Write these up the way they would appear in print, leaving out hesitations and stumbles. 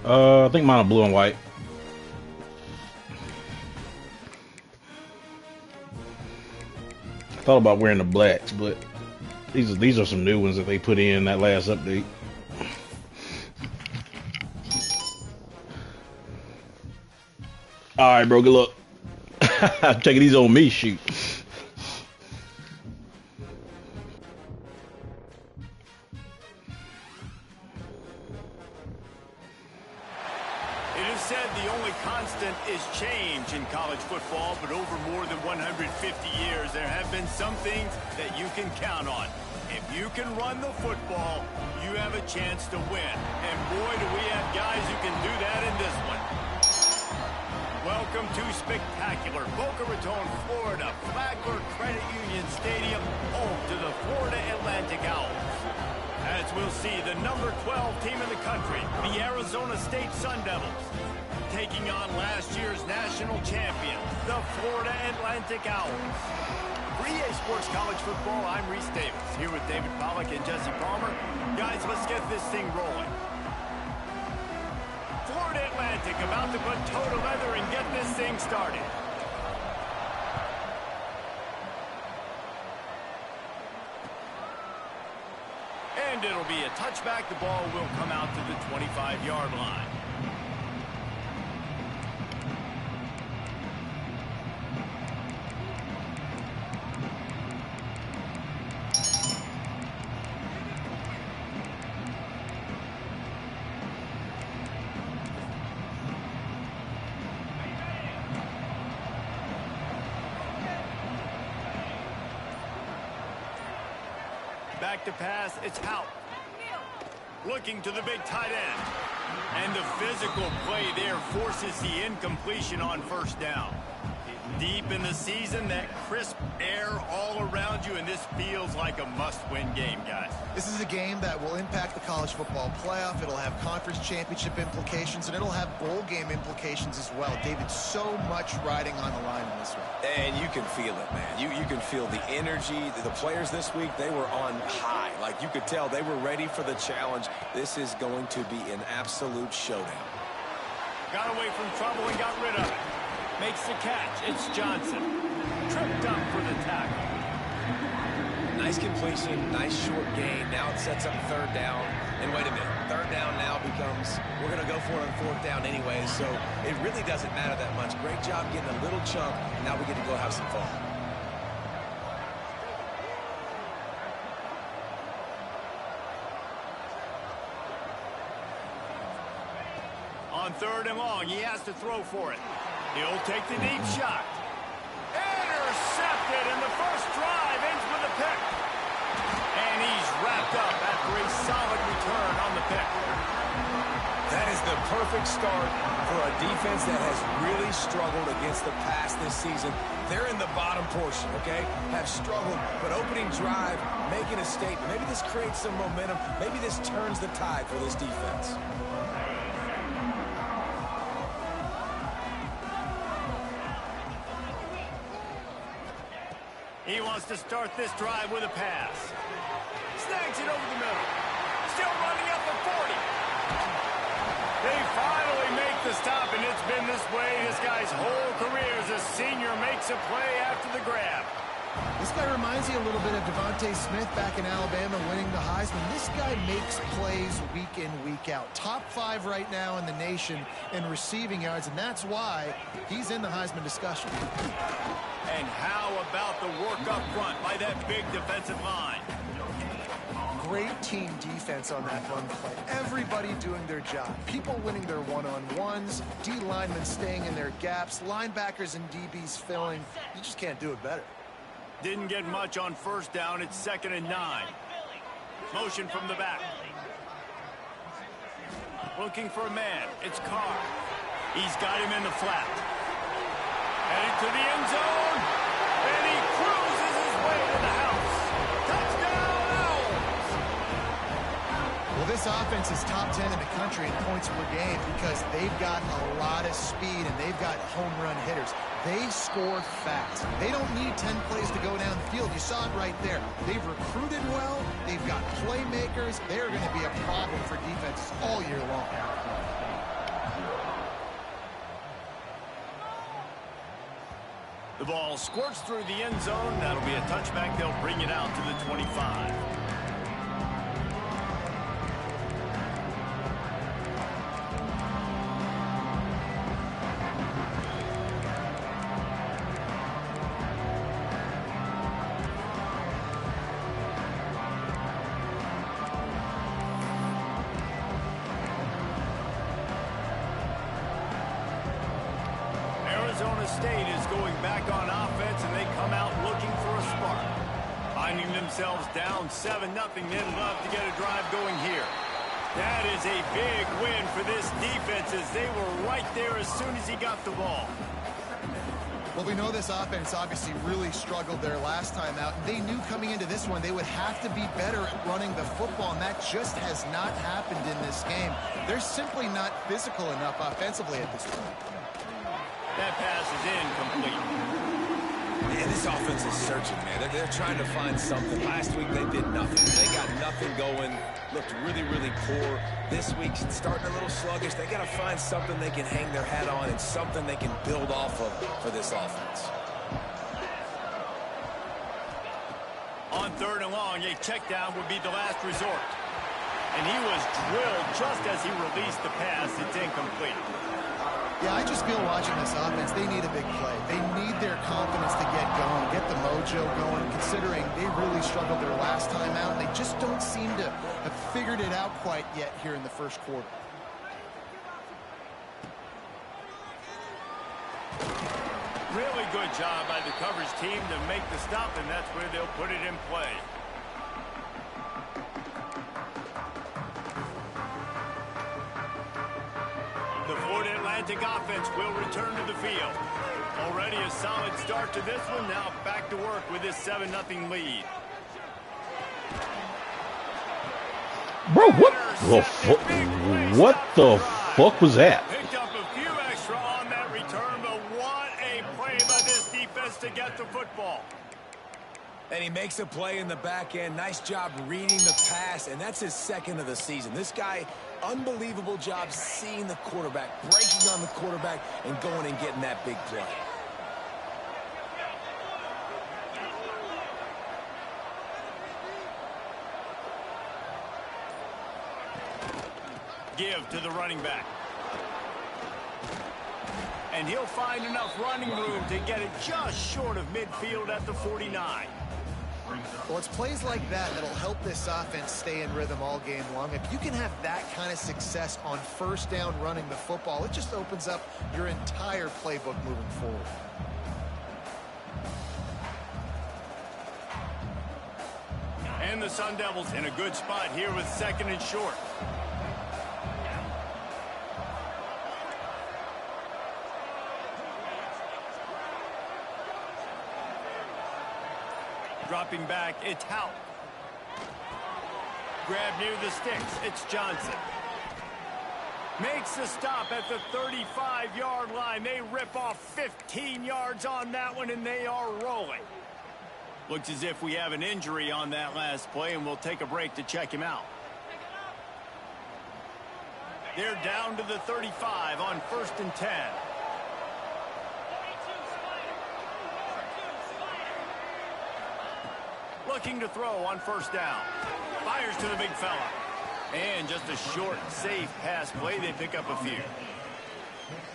I think mine are blue and white. I thought about wearing the blacks, but these are some new ones that they put in that last update. All right, bro. Good luck. Taking these on me, shoot. It is said the only constant is change in college football, but over more than 150 years, there have been some things that you can count on. If you can run the football, you have a chance to win. And boy, do we have guys who can do that in this one. Welcome to spectacular Boca Raton, Florida, Flagler Credit Union Stadium, home to the Florida Atlantic Owls. As we'll see, the number 12 team in the country, the Arizona State Sun Devils, taking on last year's national champion, the Florida Atlantic Owls. For EA Sports College Football, I'm Reese Davis, here with David Pollack and Jesse Palmer. Guys, let's get this thing rolling. Florida Atlantic about to put toe to leather and get this thing started. And it'll be a touchback. The ball will come out to the 25-yard line. Back to pass, it's Houck. Looking to the big tight end. And the physical play there forces the incompletion on first down. Deep in the season, that crisp air all around you, and this feels like a must-win game, guys. This is a game that will impact the college football playoff. It'll have conference championship implications, and it'll have bowl game implications as well. David, so much riding on the line in this one. And you can feel it, man. You can feel the energy. The players this week, they were on high. Like, you could tell they were ready for the challenge. This is going to be an absolute showdown. Got away from trouble and got rid of it. Makes the catch. It's Johnson. Tripped up for the tackle. Nice completion, nice short gain. Now it sets up third down. And wait a minute, third down now becomes, we're going to go for it on fourth down anyway, so it really doesn't matter that much. Great job getting a little chunk. Now we get to go have some fun. On third and long, he has to throw for it. He'll take the deep shot. Intercepted, and the first drive ends with a pick. And he's wrapped up after a solid return on the pick. That is the perfect start for a defense that has really struggled against the pass this season. They're in the bottom portion, okay? Have struggled, but opening drive, making a statement. Maybe this creates some momentum. Maybe this turns the tide for this defense. He wants to start this drive with a pass. Snags it over the middle. Still running up the 40. They finally make the stop, and it's been this way this guy's whole career as a senior makes a play after the grab. This guy reminds you a little bit of Devontae Smith back in Alabama winning the Heisman. This guy makes plays week in, week out. Top 5 right now in the nation in receiving yards, and that's why he's in the Heisman discussion. And how about the work up front by that big defensive line? Great team defense on that run play. Everybody doing their job. People winning their one-on-ones, D linemen staying in their gaps, linebackers and DBs filling. You just can't do it better. Didn't get much on first down. It's 2nd and 9. Motion from the back. Looking for a man. It's Carr. He's got him in the flat. Heading to the end zone. And he cruises his way to the house. Touchdown, Owls! Well, this offense is top 10 in the country in points per game because they've got a lot of speed and they've got home run hitters. They score fast. They don't need 10 plays to go down the field. You saw it right there. They've recruited well. They've got playmakers. They're going to be a problem for defenses all year long. The ball squirts through the end zone. That'll be a touchback. They'll bring it out to the 25. Arizona State is going back on offense, and they come out looking for a spark. Finding themselves down 7-0, they'd love to get a drive going here. That is a big win for this defense, as they were right there as soon as he got the ball. Well, we know this offense obviously really struggled there last time out. They knew coming into this one they would have to be better at running the football, and that just has not happened in this game. They're simply not physical enough offensively at this point. That pass is incomplete. Man, this offense is searching, man. They're trying to find something. Last week, they did nothing. They got nothing going. Looked really, really poor. This week, starting a little sluggish. They got to find something they can hang their hat on and something they can build off of for this offense. On 3rd and long, a check down would be the last resort. And he was drilled just as he released the pass. It's incomplete. Yeah, I just feel watching this offense, they need a big play. They need their confidence to get going, get the mojo going, considering they really struggled their last time out. They just don't seem to have figured it out quite yet here in the first quarter. Really good job by the coverage team to make the stop, and that's where they'll put it in play. The Florida Atlantic offense will return to the field. Already a solid start to this one. Now back to work with this 7-0 lead. Bro, what the fuck was that? Picked up a few extra on that return, but what a play by this defense to get the football. And he makes a play in the back end. Nice job reading the pass, and that's his second of the season. This guy, unbelievable job seeing the quarterback, breaking on the quarterback, and going and getting that big play. Give to the running back. And he'll find enough running room to get it just short of midfield at the 49. Well, it's plays like that that'll help this offense stay in rhythm all game long. If you can have that kind of success on first down running the football, it just opens up your entire playbook moving forward. And the Sun Devils in a good spot here with 2nd and short. Dropping back, it's Houck. Grab near the sticks, it's Johnson. Makes the stop at the 35-yard line. They rip off 15 yards on that one, and they are rolling. Looks as if we have an injury on that last play, and we'll take a break to check him out. They're down to the 35 on 1st and 10. Looking to throw on 1st down. Fires to the big fella. And just a short, safe pass play. They pick up a few.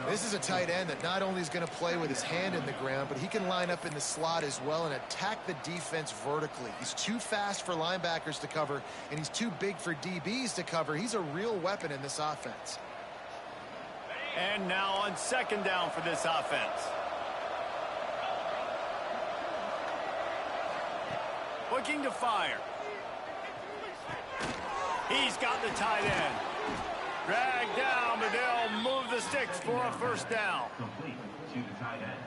This is a tight end that not only is going to play with his hand in the ground, but he can line up in the slot as well and attack the defense vertically. He's too fast for linebackers to cover, and he's too big for DBs to cover. He's a real weapon in this offense. And now on 2nd down for this offense. Looking to fire. He's got the tight end. Dragged down, but they'll move the sticks for a 1st down.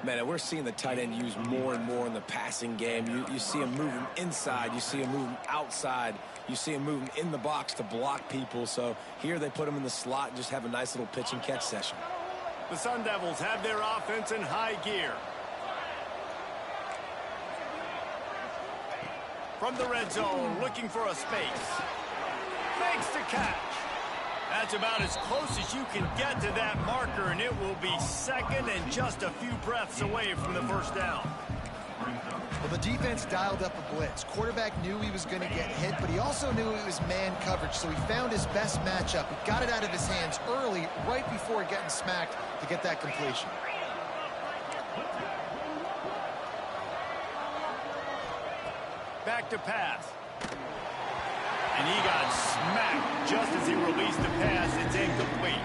Man, we're seeing the tight end used more and more in the passing game. You see him moving inside. You see him moving outside. You see him moving in the box to block people. So here they put him in the slot and just have a nice little pitch and catch session. The Sun Devils have their offense in high gear. From the red zone, looking for a space. Makes the catch. That's it's about as close as you can get to that marker, and it will be second and just a few breaths away from the first down. Well, the defense dialed up a blitz. Quarterback knew he was going to get hit, but he also knew it was man coverage, so he found his best matchup. He got it out of his hands early, right before getting smacked to get that completion. Back to pass. And he got smacked just as he released the pass. It's incomplete.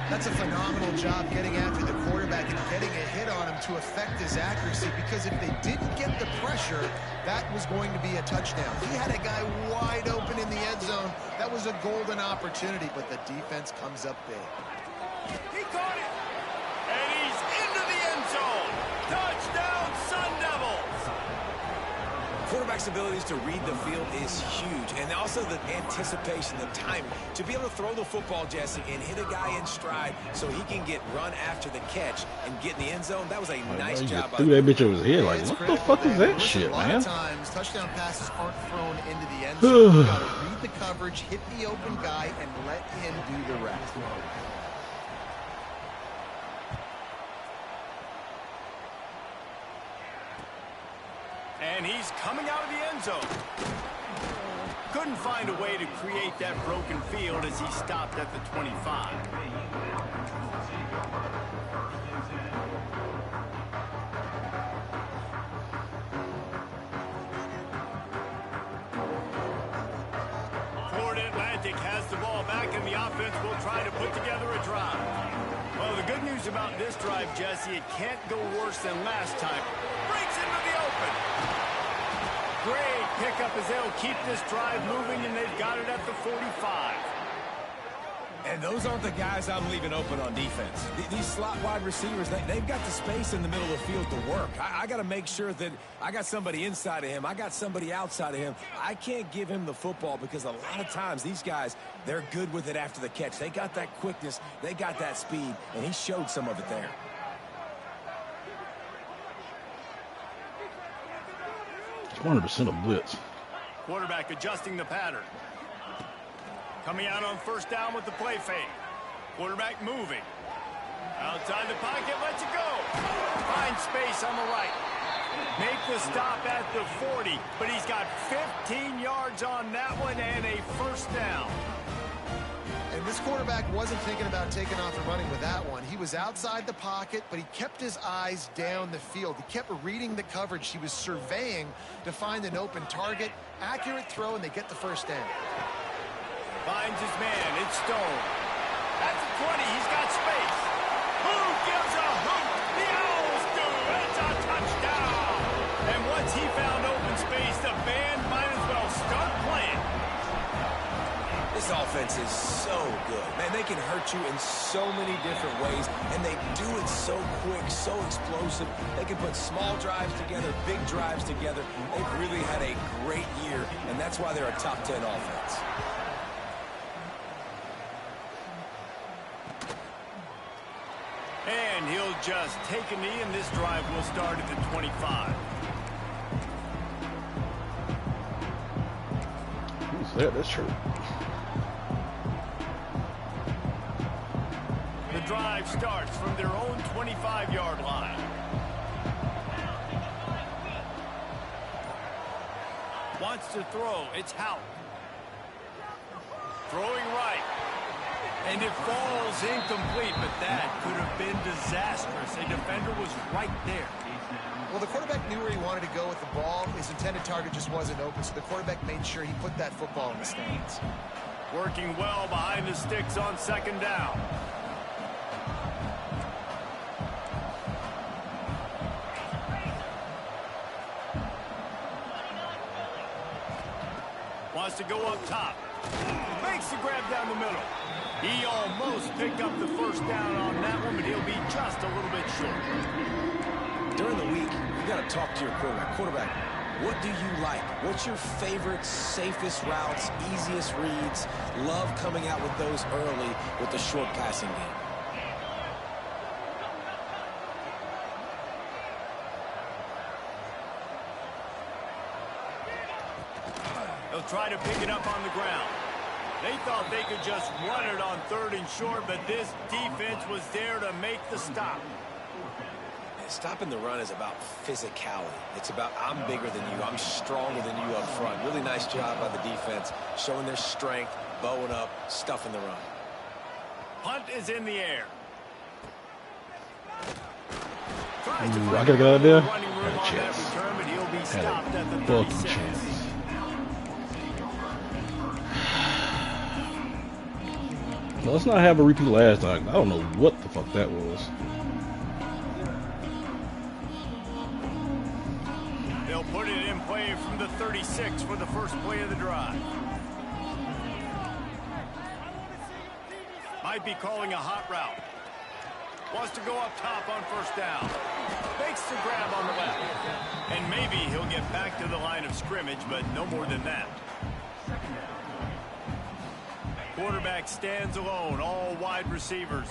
That's a phenomenal job getting after the quarterback and getting a hit on him to affect his accuracy, because if they didn't get the pressure, that was going to be a touchdown. He had a guy wide open in the end zone. That was a golden opportunity, but the defense comes up big. He caught it. And he's into the end zone. Touchdown, Sun Devils. Quarterback's abilities to read the field is huge, and also the anticipation, the timing. To be able to throw the football, Jesse, and hit a guy in stride so he can get run after the catch and get in the end zone, that was a nice job. Threw that bitch over his head. Like, what the fuck is that shit, man? A lot of times, touchdown passes aren't thrown into the end zone. You gotta read the coverage, hit the open guy, and let him do the rest. And he's coming out of the end zone. Couldn't find a way to create that broken field as he stopped at the 25. Florida Atlantic has the ball back, and the offense will try to put together a drive. Well, the good news about this drive, Jesse, it can't go worse than last time. Breaks into the open. Great pickup as they'll keep this drive moving, and they've got it at the 45. And those aren't the guys I'm leaving open on defense. These slot wide receivers, they've got the space in the middle of the field to work. I got to make sure that I got somebody inside of him. I got somebody outside of him. I can't give him the football because a lot of times these guys, they're good with it after the catch. They got that quickness. They got that speed, and he showed some of it there. It's 100% a blitz. Quarterback adjusting the pattern. Coming out on first down with the play fake. Quarterback moving. Outside the pocket, lets it go. Finds space on the right. Make the stop at the 40, but he's got 15 yards on that one and a first down. And this quarterback wasn't thinking about taking off and running with that one. He was outside the pocket, but he kept his eyes down the field. He kept reading the coverage. He was surveying to find an open target. Accurate throw, and they get the first down. Finds his man. It's Stone. At the 20, he's got space. Who gives a hoot? The Owls do. It's a touchdown. And once he found open space, the band might as well start playing. This offense is so good. Man, they can hurt you in so many different ways, and they do it so quick, so explosive. They can put small drives together, big drives together. They've really had a great year, and that's why they're a top 10 offense. And he'll just take a knee, and this drive will start at the 25. Who's that? That's true. The drive starts from their own 25-yard line. Wants to throw. It's Houck. Throwing right. And it falls incomplete, but that could have been disastrous. A defender was right there. Well, the quarterback knew where he wanted to go with the ball. His intended target just wasn't open, so the quarterback made sure he put that football in the stands. Working well behind the sticks on second down. Wants to go up top. Makes the grab down the middle. He almost picked up the first down on that one, but he'll be just a little bit short. During the week, you got to talk to your quarterback. Quarterback, what do you like? What's your favorite, safest routes, easiest reads? Love coming out with those early with the short passing game. They'll try to pick it up on the ground. They thought they could just run it on 3rd and short, but this defense was there to make the stop. Stopping the run is about physicality. It's about I'm bigger than you. I'm stronger than you up front. Really nice job by the defense, showing their strength, bowing up, stuffing the run. Punt is in the air. I gotta get out of there. Running room on that return, but he'll be stopped at the Fucking 36. chance. Now, let's not have a repeat last time. I don't know what the fuck that was. They'll put it in play from the 36 for the first play of the drive. Might be calling a hot route. Wants to go up top on 1st down. Makes the grab on the left. And maybe he'll get back to the line of scrimmage, but no more than that. Quarterback stands alone, all wide receivers.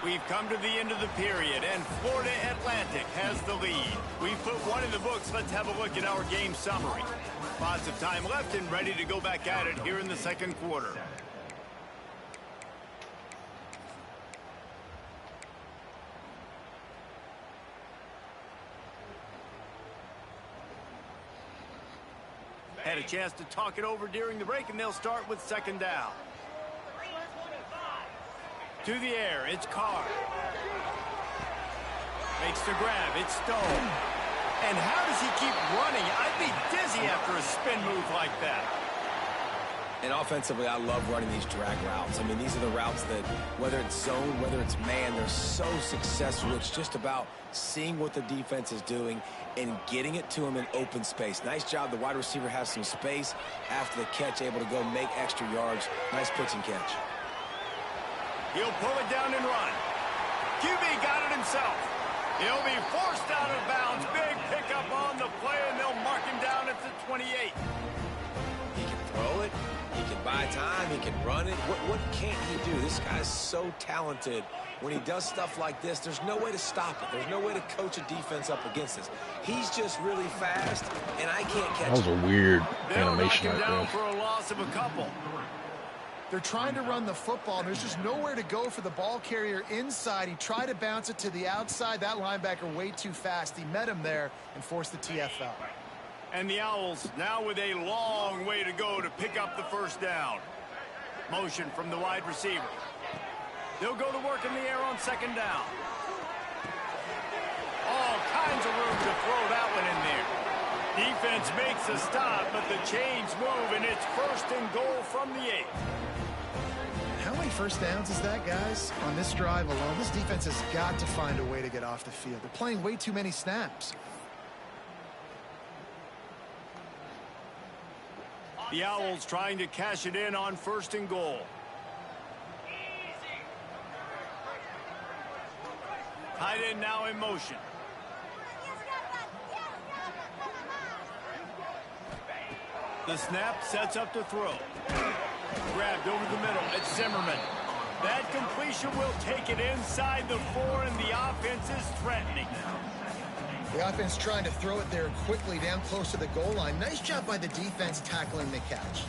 We've come to the end of the period, and Florida Atlantic has the lead. We've put one in the books. Let's have a look at our game summary. Lots of time left and ready to go back at it here in the 2nd quarter. Had a chance to talk it over during the break, and they'll start with 2nd down. To the air, it's Carr. Makes the grab, it's Stone. And how does he keep running? I'd be dizzy after a spin move like that. And offensively, I love running these drag routes. I mean, these are the routes that, whether it's zone, whether it's man, they're so successful. It's just about seeing what the defense is doing and getting it to him in open space. Nice job. The wide receiver has some space after the catch, able to go make extra yards. Nice pitch and catch. He'll pull it down and run. QB got it himself. He'll be forced out of bounds. Big pickup on the play, and they'll mark him down at the 28. He can throw it. He can buy time. He can run it. What can't he do? This guy's so talented. When he does stuff like this, there's no way to stop it. There's no way to coach a defense up against this. He's just really fast, and I can't catch him. That was a weird They'll knock animation him right down there. for a loss of a couple. They're trying to run the football, and there's just nowhere to go for the ball carrier inside. He tried to bounce it to the outside. That linebacker way too fast. He met him there and forced the TFL. And the Owls now with a long way to go to pick up the 1st down. Motion from the wide receiver. They'll go to work in the air on 2nd down. All kinds of room to throw that one in there. Defense makes a stop, but the chains move, and it's 1st and goal from the 8. How many 1st downs is that, guys? On this drive alone, this defense has got to find a way to get off the field. They're playing way too many snaps. The Owls trying to cash it in on 1st and goal. Tight end now in motion. The snap sets up to throw. Grabbed over the middle. It's Zimmerman. That completion will take it inside the 4, and the offense is threatening. The offense trying to throw it there quickly down close to the goal line. Nice job by the defense tackling the catch.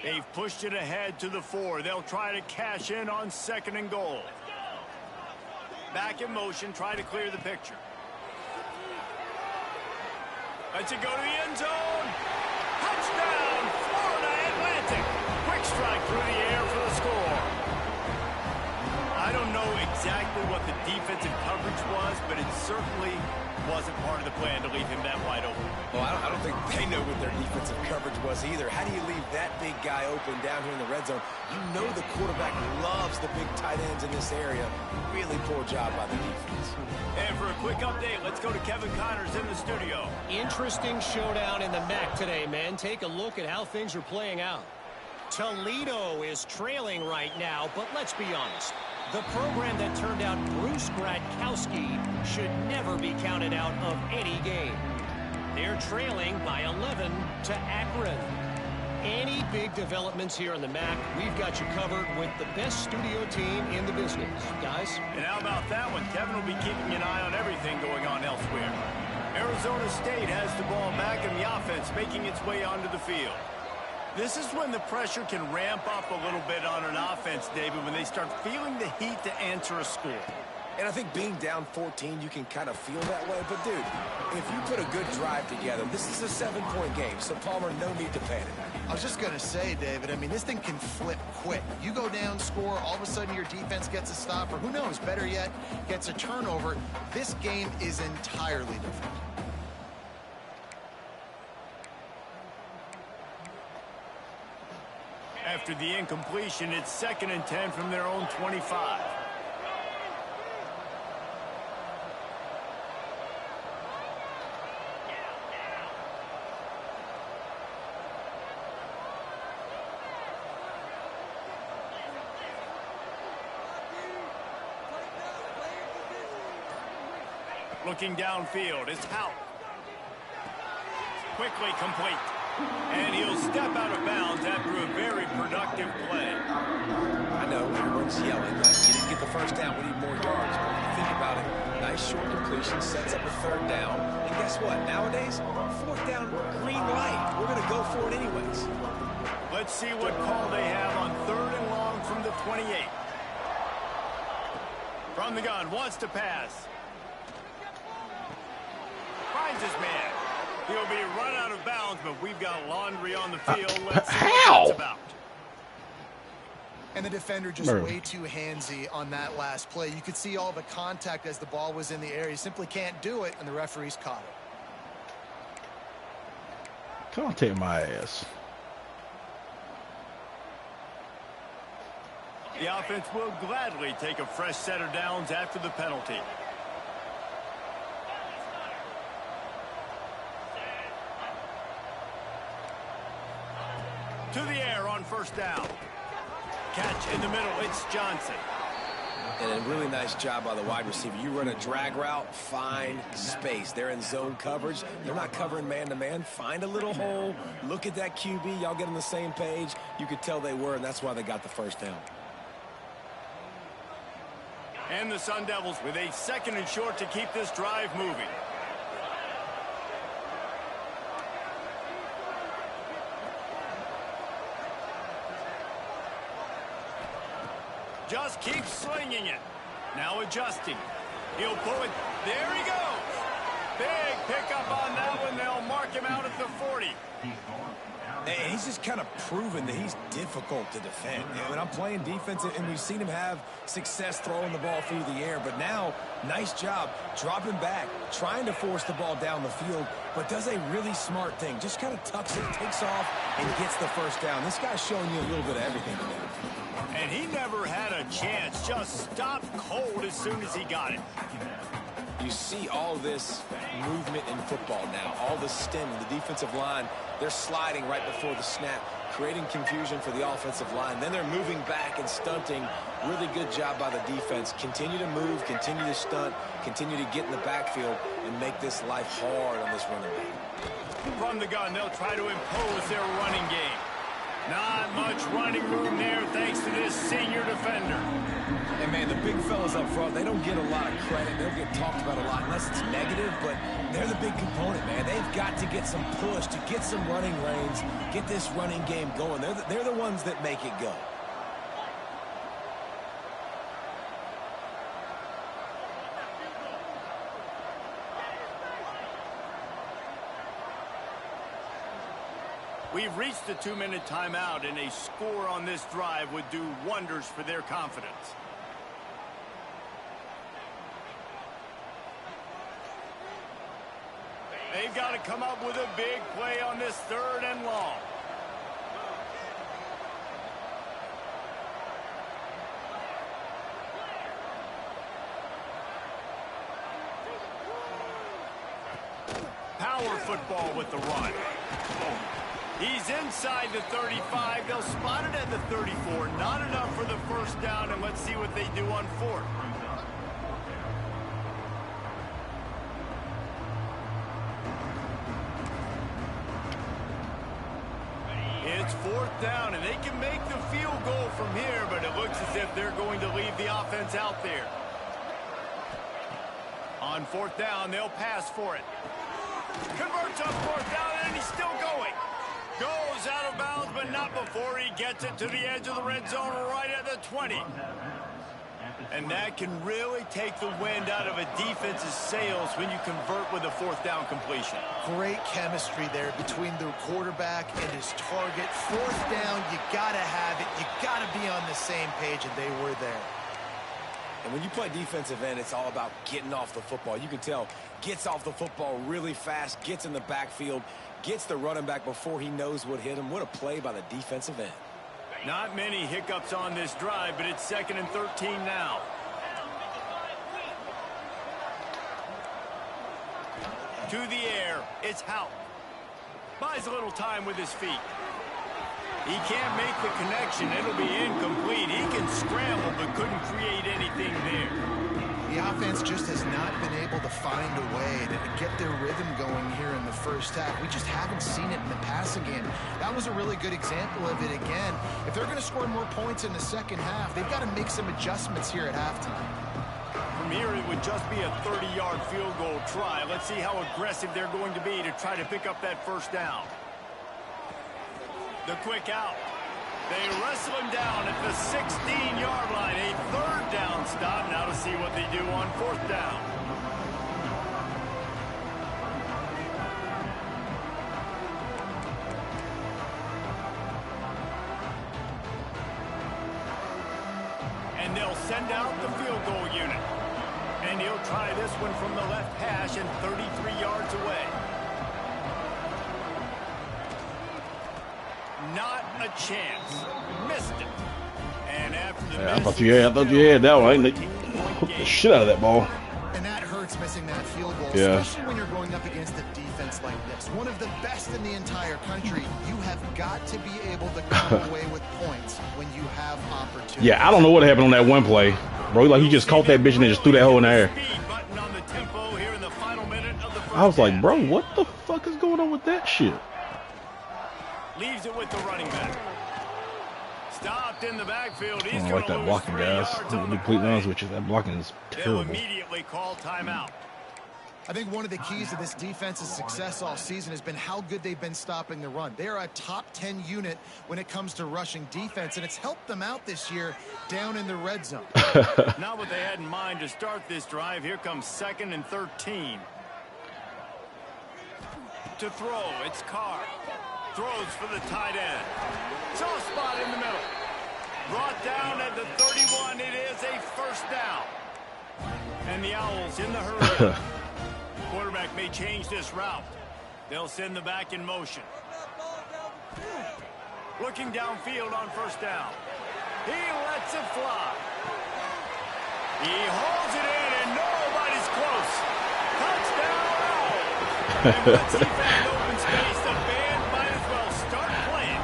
They've pushed it ahead to the 4. They'll try to cash in on 2nd and goal. Back in motion, try to clear the picture. Lets it go to the end zone. Touchdown, Florida Atlantic. Quick strike through the air for the score. I don't know exactly what the defensive coverage was, but it certainly wasn't part of the plan to leave him that wide open. Well, I don't think they know what their defensive coverage was either. How do you leave that big guy open down here in the red zone? You know the quarterback loves the big tight ends in this area. Really poor job by the defense. And for a quick update, let's go to Kevin Connors in the studio. Interesting showdown in the MAC today, man. Take a look at how things are playing out. Toledo is trailing right now, but let's be honest. The program that turned out Bruce Gradkowski should never be counted out of any game. They're trailing by 11 to Akron. Any big developments here in the MAC, we've got you covered with the best studio team in the business. Guys? And how about that one? Kevin will be keeping an eye on everything going on elsewhere. Arizona State has the ball back in the offense, making its way onto the field. This is when the pressure can ramp up a little bit on an offense, David, when they start feeling the heat to answer a score. And I think being down 14, you can kind of feel that way. But, dude, if you put a good drive together, this is a 7-point game. So, Palmer, no need to panic. I was just going to say, David, I mean, this thing can flip quick. You go down, score, all of a sudden your defense gets a stop, or who knows, better yet, gets a turnover. This game is entirely different. After the incompletion, it's 2nd and 10 from their own 25. Looking downfield, it's Houck. Quickly complete. And he'll step out of bounds after a very productive play. I know everyone's yelling like, you didn't get the first down, we need more yards. But when you think about it, nice short completion, sets up a 3rd down. And guess what? Nowadays, 4th down, green light. We're going to go for it anyways. Let's see what call they have on 3rd and long from the 28. From the gun, wants to pass. Finds his man. He'll be run out of bounds, but we've got laundry on the field. Let's see what that's about. And the defender just way too handsy on that last play. You could see all the contact as the ball was in the air. He simply can't do it, and the referees caught it. Contact my ass. The offense will gladly take a fresh set of downs after the penalty. To the air on 1st down. Catch in the middle, it's Johnson. And a really nice job by the wide receiver. You run a drag route, find space. They're in zone coverage. They're not covering man-to-man. Find a little hole. Look at that QB. Y'all get on the same page. You could tell they were, and that's why they got the 1st down. And the Sun Devils with a 2nd and short to keep this drive moving. Just keeps slinging it. Now adjusting. He'll pull it. There he goes. Big pickup on that one. They'll mark him out at the 40. Hey, he's just kind of proven that he's difficult to defend. When I'm playing defense, and we've seen him have success throwing the ball through the air, but now, nice job dropping back, trying to force the ball down the field, but does a really smart thing. Just kind of tucks it, takes off, and gets the 1st down. This guy's showing you a little bit of everything today. And he never had a chance. Just stopped cold as soon as he got it. You see all this movement in football now, all the stem, the defensive line, they're sliding right before the snap, creating confusion for the offensive line. Then they're moving back and stunting. Really good job by the defense. Continue to move, continue to stunt, continue to get in the backfield and make this life hard on this running back. From the gun, they'll try to impose their running game. Not much running room there thanks to this senior defender. And, man, the big fellas up front, they don't get a lot of credit. They don't get talked about a lot unless it's negative, but they're the big component, man. They've got to get some push, to get some running lanes, get this running game going. They're the ones that make it go. We've reached the 2-minute timeout, and a score on this drive would do wonders for their confidence. They've got to come up with a big play on this 3rd and long. Power football with the run. He's inside the 35. They'll spot it at the 34. Not enough for the 1st down, and let's see what they do on 4th. It's 4th down, and they can make the field goal from here, but it looks as if they're going to leave the offense out there. On 4th down, they'll pass for it. Converts on 4th down, and he's still going. Goes out of bounds, but not before he gets it to the edge of the red zone right at the 20. And that can really take the wind out of a defense's sails when you convert with a 4th down completion. Great chemistry there between the quarterback and his target. 4th down, you got to have it. You got to be on the same page, and they were there. And when you play defensive end, it's all about getting off the football. You can tell, gets off the football really fast, gets in the backfield, gets the running back before he knows what hit him. What a play by the defensive end. Not many hiccups on this drive, but it's 2nd and 13 now. To the air, it's Houck. Buys a little time with his feet. He can't make the connection. It'll be incomplete. He can scramble, but couldn't create anything there. The offense just has not been able to find a way to get their rhythm going here in the first half. We just haven't seen it in the passing game. That was a really good example of it again. If they're going to score more points in the second half, they've got to make some adjustments here at halftime. From here, it would just be a 30-yard field goal try. Let's see how aggressive they're going to be to try to pick up that 1st down. The quick out. They wrestle him down at the 16-yard line. A 3rd down stop. Now to see what they do on 4th down. And they'll send out the field goal unit. And he'll try this one from the left hash and 33 yards away. Not a chance. Missed it. And after the I thought you had that one. They hooked the shit out of that ball. And that hurts, missing that field goal, Yeah. especially when you're going up against a defense like this. One of the best in the entire country. You have got to be able to come away with points when you have opportunities. Yeah, I don't know what happened on that one play, bro. Like he just caught that bitch and then just threw that hole in the air. Speed button on the tempo here in the final minute of the first I was like, half. bro, what the fuck is going on with that shit? Leaves it with the running back. Stopped in the backfield. I He's don't going like to that lose blocking, 3 guys. yards To on be the completely play. honest with you, that blocking is They'll terrible. immediately call timeout. I think one of the keys to this defense's success all season has been how good they've been stopping the run. They are a top 10 unit when it comes to rushing defense, and it's helped them out this year down in the red zone. Not what they had in mind to start this drive. Here comes 2nd and 13. To throw, it's Carr. Throws for the tight end. Soft spot in the middle. Brought down at the 31. It is a 1st down. And the Owls in the hurry. Quarterback may change this route. They'll send the back in motion. Looking downfield on 1st down. He lets it fly. He holds it in, and nobody's close. Touchdown, Owls. And once he found open space, the band might as well start playing.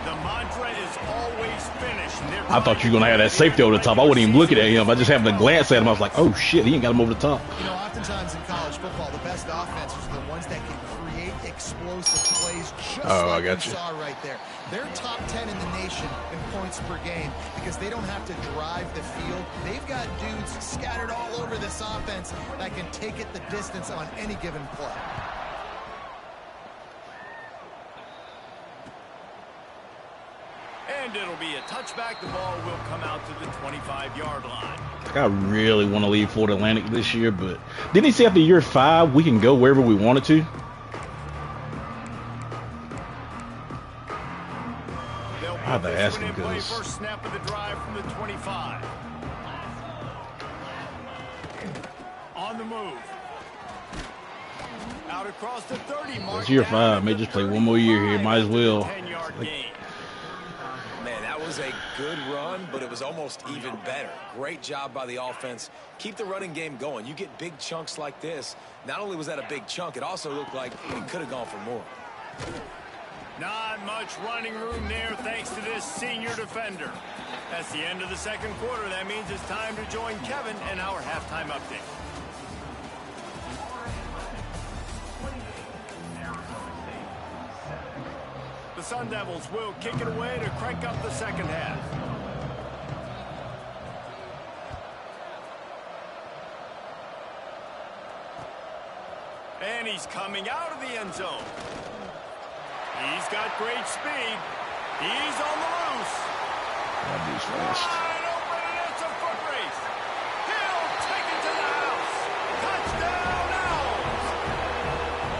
The mantra is always finish. I thought you were gonna have that safety over the top. I wasn't even looking at him. I just happened to glance at him. I was like, oh shit, he ain't got him over the top. You know, oftentimes in college football, the best offenses are the ones that can create explosive plays just I like got you you. saw right there. They're top 10 in the nation in points per game because they don't have to drive the field. They've got dudes scattered all over this offense that can take it the distance on any given play. And it'll be a touchback. The ball will come out to the 25-yard line. I really want to leave Florida Atlantic this year, but didn't he say after year 5 we can go wherever we wanted to? They'll I have to put this ask one him in play. because- First snap of the drive from the 25. On the move. Out across the 30 mark. It's year down 5. at May the just play one more year here. Might as well. 10-yard gain. Man, that was a good run, but it was almost even better. Great job by the offense. Keep the running game going. You get big chunks like this. Not only was that a big chunk, it also looked like it could have gone for more. Not much running room there thanks to this senior defender. That's the end of the second quarter. That means it's time to join Kevin and our halftime update. The Sun Devils will kick it away to crank up the second half. And he's coming out of the end zone. He's got great speed. He's on the loose. That dude's fast. Wide open, and it's a foot race. He'll take it to the house. Touchdown, Owls.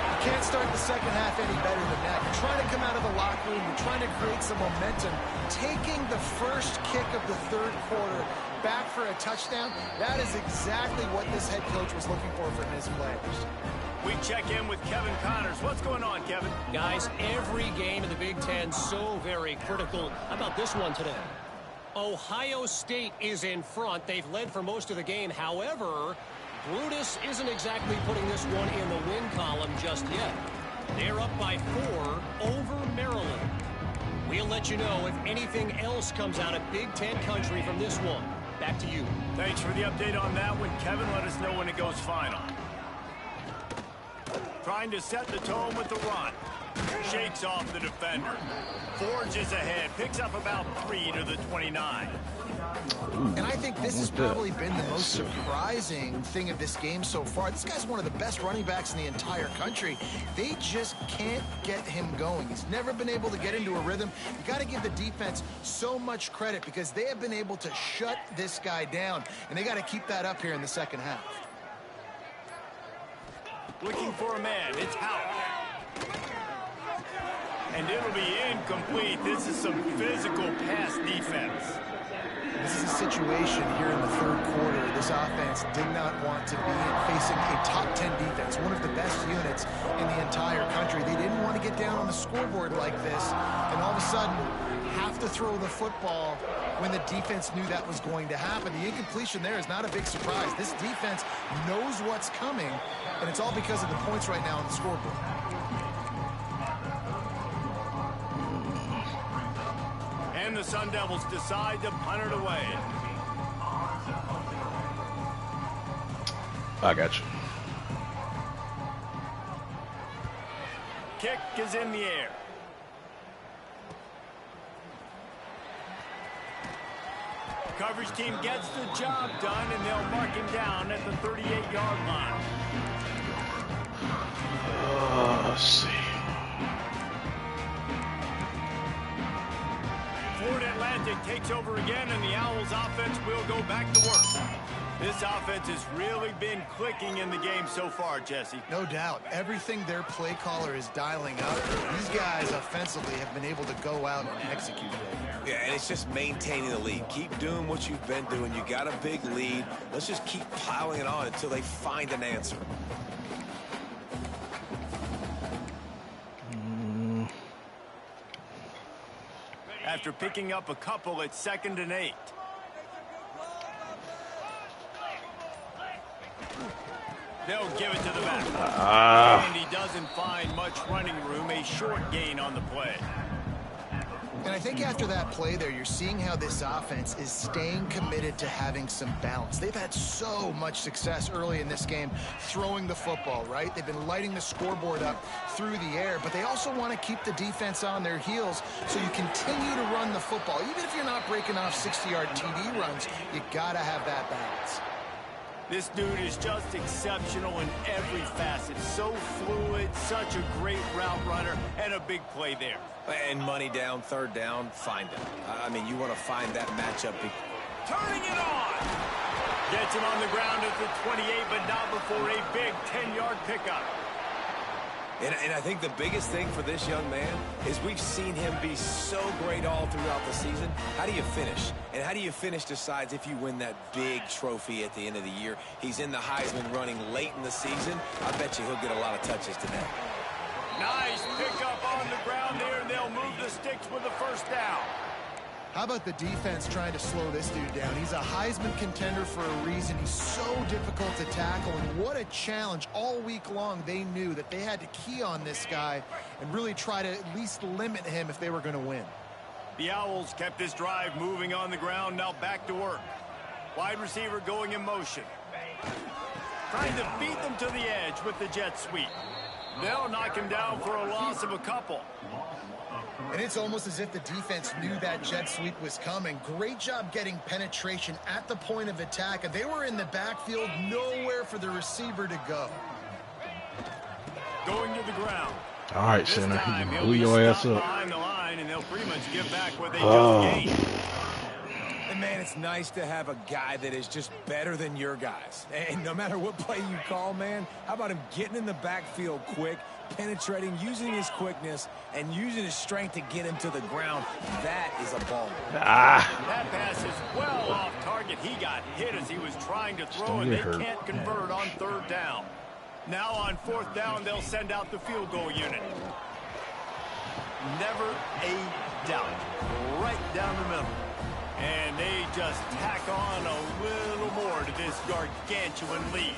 You can't start the second half any better than that. You're trying to come out of the locker room. You're trying to create some momentum. Taking the first kick of the third quarter back for a touchdown, that is exactly what this head coach was looking for from his players. We check in with Kevin Connors. What's going on, Kevin? Guys, every game in the Big Ten so very critical. How about this one today? Ohio State is in front. They've led for most of the game. However, Brutus isn't exactly putting this one in the win column just yet. They're up by 4 over Maryland. We'll let you know if anything else comes out of Big Ten country from this one. Back to you. Thanks for the update on that one, Kevin. Let us know when it goes final. Trying to set the tone with the run. Shakes off the defender. Forges ahead. Picks up about 3 to the 29. And I think this has probably been the most surprising thing of this game so far. This guy's one of the best running backs in the entire country. They just can't get him going. He's never been able to get into a rhythm. You got to give the defense so much credit because they have been able to shut this guy down. And they got to keep that up here in the second half. Looking for a man. It's Howell. And it'll be incomplete. This is some physical pass defense. This is a situation here in the third quarter. This offense did not want to be facing a top 10 defense, one of the best units in the entire country. They didn't want to get down on the scoreboard like this, and all of a sudden have to throw the football when the defense knew that was going to happen. The incompletion there is not a big surprise. This defense knows what's coming, and it's all because of the points right now on the scoreboard. And the Sun Devils decide to punt it away. I got you. Kick is in the air. Coverage team gets the job done, and they'll mark him down at the 38-yard line. Let's see. Ford Atlantic takes over again, and the Owls offense will go back to work. This offense has really been clicking in the game so far, Jesse. No doubt. Everything their play caller is dialing up. These guys offensively have been able to go out and execute. Yeah, and it's just maintaining the lead. Keep doing what you've been doing. You got a big lead. Let's just keep piling it on until they find an answer. After picking up a couple, it's 2nd and 8. They'll give it to the back. And he doesn't find much running room. A short gain on the play. And I think after that play there, you're seeing how this offense is staying committed to having some balance. They've had so much success early in this game throwing the football, right? They've been lighting the scoreboard up through the air, but they also want to keep the defense on their heels so you continue to run the football. Even if you're not breaking off 60-yard TD runs, you got to have that balance. This dude is just exceptional in every facet. So fluid, such a great route runner, and a big play there. And money down, third down, find him. I mean, you want to find that matchup. Turning it on! Gets him on the ground at the 28, but not before a big 10-yard pickup. And I think the biggest thing for this young man is we've seen him be so great all throughout the season. How do you finish? And how do you finish decides if you win that big trophy at the end of the year. He's in the Heisman running late in the season. I bet you he'll get a lot of touches today. Nice pickup on the ground there, and they'll move the sticks with the first down. How about the defense trying to slow this dude down? He's a Heisman contender for a reason. He's so difficult to tackle, and what a challenge. All week long, they knew that they had to key on this guy and really try to at least limit him if they were going to win. The Owls kept this drive moving on the ground, now back to work. Wide receiver going in motion. Trying to beat them to the edge with the jet sweep. They'll knock him down for a loss of a couple. And it's almost as if the defense knew that jet sweep was coming. Great job getting penetration at the point of attack, and they were in the backfield, nowhere for the receiver to go. Going to the ground. All right, This center. time, He he'll blew be your ass stopped up. behind the line, and they'll pretty much give back what they Oh. just gained. And man, it's nice to have a guy that is just better than your guys. And no matter what play you call, man, how about him getting in the backfield quick, penetrating, using his quickness, and using his strength to get him to the ground? That is a ball. That pass is well off target. He got hit as he was trying to throw, and they can't convert on third down. Now on fourth down, they'll send out the field goal unit. Never a doubt. Right down the middle. And they just tack on a little more to this gargantuan lead.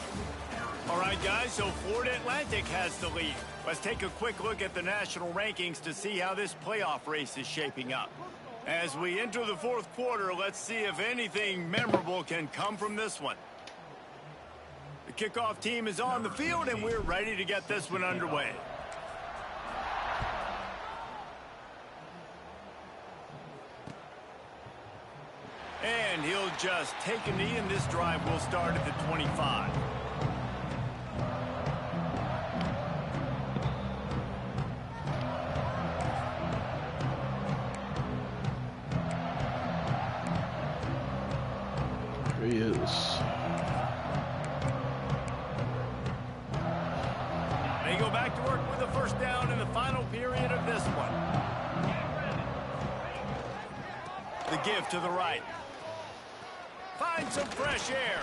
All right, guys, so Florida Atlantic has the lead. Let's take a quick look at the national rankings to see how this playoff race is shaping up. As we enter the fourth quarter, let's see if anything memorable can come from this one. The kickoff team is on the field, and we're ready to get this one underway. And he'll just take a knee, and this drive will start at the 25. There he is. They go back to work with a first down in the final period of this one. The give to the right. Find some fresh air.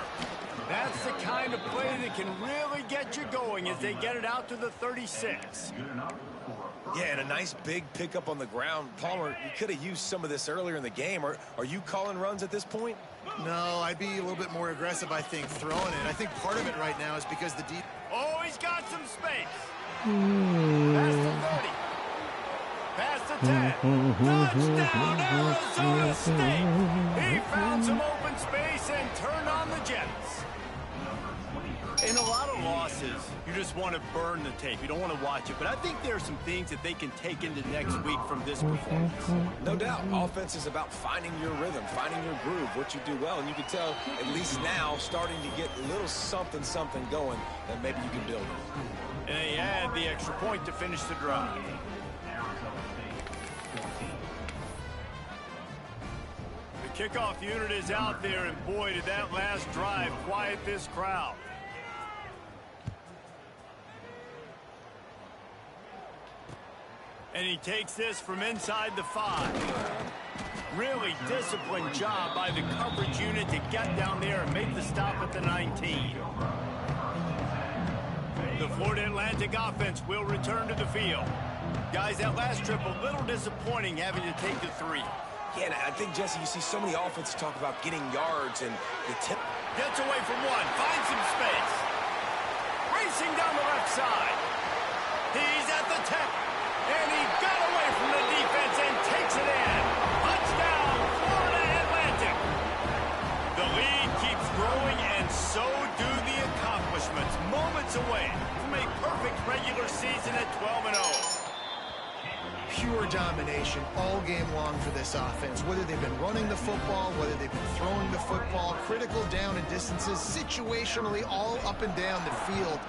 That's the kind of play that can really get you going as they get it out to the 36. Yeah, and a nice big pickup on the ground. Palmer, you could have used some of this earlier in the game. Are you calling runs at this point? No, I'd be a little bit more aggressive, I think, throwing it. I think part of it right now is because the deep. Oh, he's got some space. Past the 30. Past the 10. Touchdown, Arizona State. He found some open space and turned on the Jets. In a lot of losses, you just want to burn the tape. You don't want to watch it. But I think there are some things that they can take into next week from this performance. No doubt. Offense is about finding your rhythm, finding your groove, what you do well. And you can tell, at least now, starting to get a little something going that maybe you can build on. And they add the extra point to finish the drive. The kickoff unit is out there, and boy, did that last drive quiet this crowd. And he takes this from inside the 5. Really disciplined job by the coverage unit to get down there and make the stop at the 19. The Florida Atlantic offense will return to the field. Guys, that last trip a little disappointing having to take the 3. Yeah, and I think, Jesse, you see so many offenses talk about getting yards and the tip. Gets away from one, finds some space. Racing down the left side. He's at the 10. And he got away from the defense and takes it in. Touchdown, Florida Atlantic. The lead keeps growing, and so do the accomplishments. Moments away from a perfect regular season at 12-0. Pure domination all game long for this offense. Whether they've been running the football, whether they've been throwing the football, critical down and distances, situationally all up and down the field.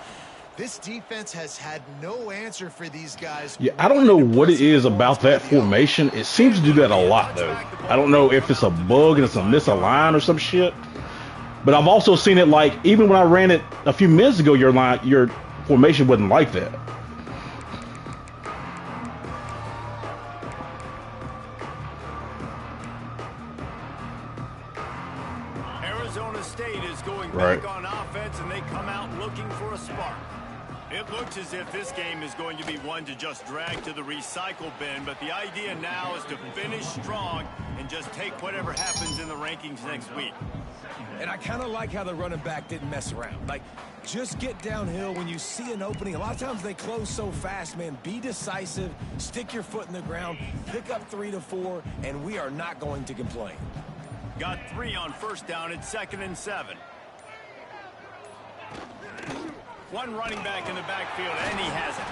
This defense has had no answer for these guys. Yeah, I don't know what it is about that formation. It seems to do that a lot, though. I don't know if it's a bug and it's a misaligned or some shit. But I've also seen it, like, even when I ran it a few minutes ago, your formation wasn't like that. Arizona State is going back on offense, and they come out looking for a spark. It looks as if this game is going to be one to just drag to the recycle bin, but the idea now is to finish strong and just take whatever happens in the rankings next week. And I kind of like how the running back didn't mess around. Like, just get downhill when you see an opening. A lot of times they close so fast, man. Be decisive, stick your foot in the ground, pick up 3 to 4, and we are not going to complain. Got 3 on first down at 2nd and 7. One running back in the backfield, and he has it.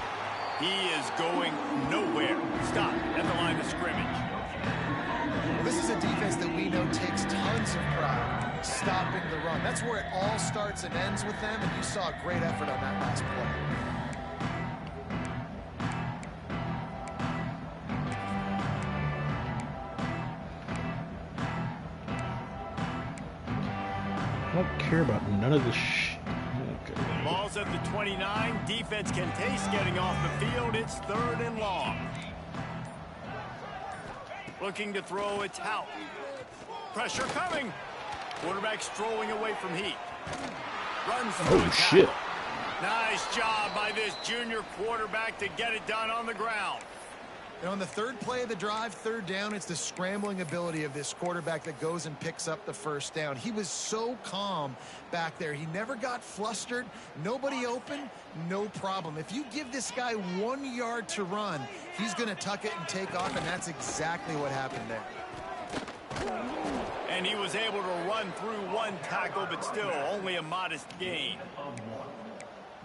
He is going nowhere. Stop at the line of scrimmage. Well, this is a defense that we know takes tons of pride stopping the run. That's where it all starts and ends with them, and you saw a great effort on that last play. I don't care about none of this shit. Okay. Ball's at the 29. Defense can taste getting off the field. It's 3rd and long. Looking to throw, it's Hout. Pressure coming. Quarterback strolling away from Heat. Runs through Oh, shit. Nice job by this junior quarterback to get it done on the ground. And on the 3rd play of the drive, 3rd down, it's the scrambling ability of this quarterback that goes and picks up the 1st down. He was so calm back there. He never got flustered. Nobody open, no problem. If you give this guy 1 yard to run, he's going to tuck it and take off, and that's exactly what happened there. And he was able to run through 1 tackle, but still only a modest gain.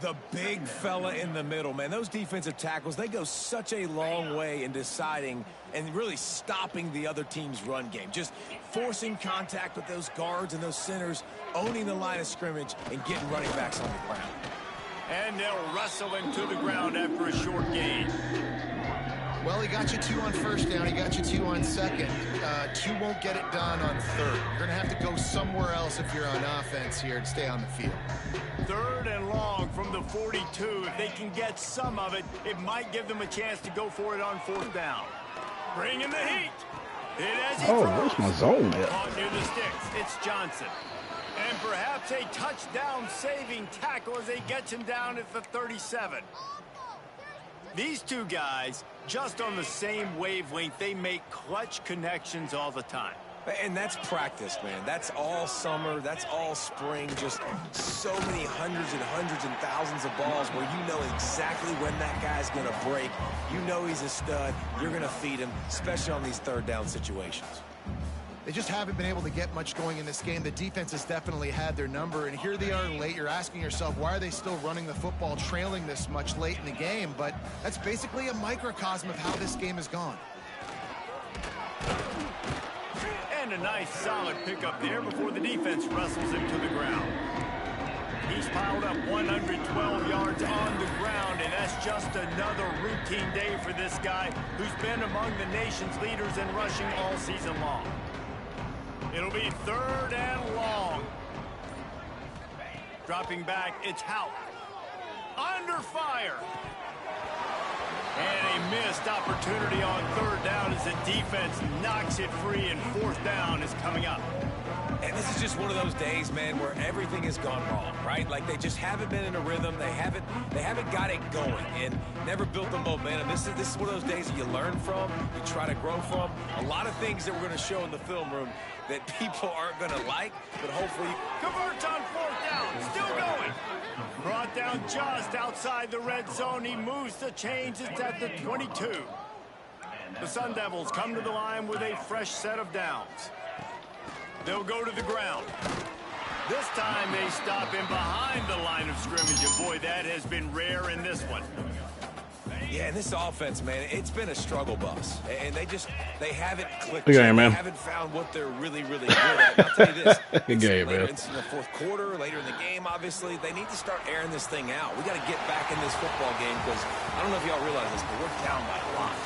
The big fella in the middle, man. Those defensive tackles, they go such a long way in deciding and really stopping the other team's run game. Just forcing contact with those guards and those centers, owning the line of scrimmage, and getting running backs on the ground. And they'll wrestle him to the ground after a short gain. Well, he got you 2 on 1st down. He got you 2 on 2nd. 2 won't get it done on 3rd. You're going to have to go somewhere else if you're on offense here to stay on the field. 3rd and long from the 42. If they can get some of it, it might give them a chance to go for it on 4th down. Bring in the heat. Hit as he throws. Where's my zone at? Caught near the sticks. It's Johnson. And perhaps a touchdown-saving tackle as they get him down at the 37. These two guys, just on the same wavelength, they make clutch connections all the time. And that's practice, man. That's all summer. That's all spring. Just so many hundreds and thousands of balls where you know exactly when that guy's going to break. You know he's a stud. You're going to feed him, especially on these 3rd down situations. They just haven't been able to get much going in this game. The defense has definitely had their number, and here they are late. You're asking yourself, why are they still running the football, trailing this much late in the game? But that's basically a microcosm of how this game has gone. And a nice solid pickup there before the defense wrestles him to the ground. He's piled up 112 yards on the ground, and that's just another routine day for this guy who's been among the nation's leaders in rushing all season long. It'll be 3rd and long. Dropping back, it's Hout. Under fire. And a missed opportunity on 3rd down as the defense knocks it free, and 4th down is coming up. And this is just one of those days, man, where everything has gone wrong, right? Like they just haven't been in a rhythm. They haven't got it going and never built the momentum. This is one of those days that you learn from, you try to grow from. A lot of things that we're going to show in the film room that people aren't going to like, but hopefully Converts on 4th down, still going. Brought down just outside the red zone. He moves the chains. It's at the 22. The Sun Devils come to the line with a fresh set of downs. They'll go to the ground. This time they stop him behind the line of scrimmage, and boy, that has been rare in this one. Yeah, and this offense, man, it's been a struggle bus. And they haven't clicked. Good game, man. They haven't found what they're really, really good at. I'll tell you this. Good game, later man. in the 4th quarter, later in the game, obviously, they need to start airing this thing out. We got to get back in this football game because I don't know if y'all realize this, but we're down by a lot.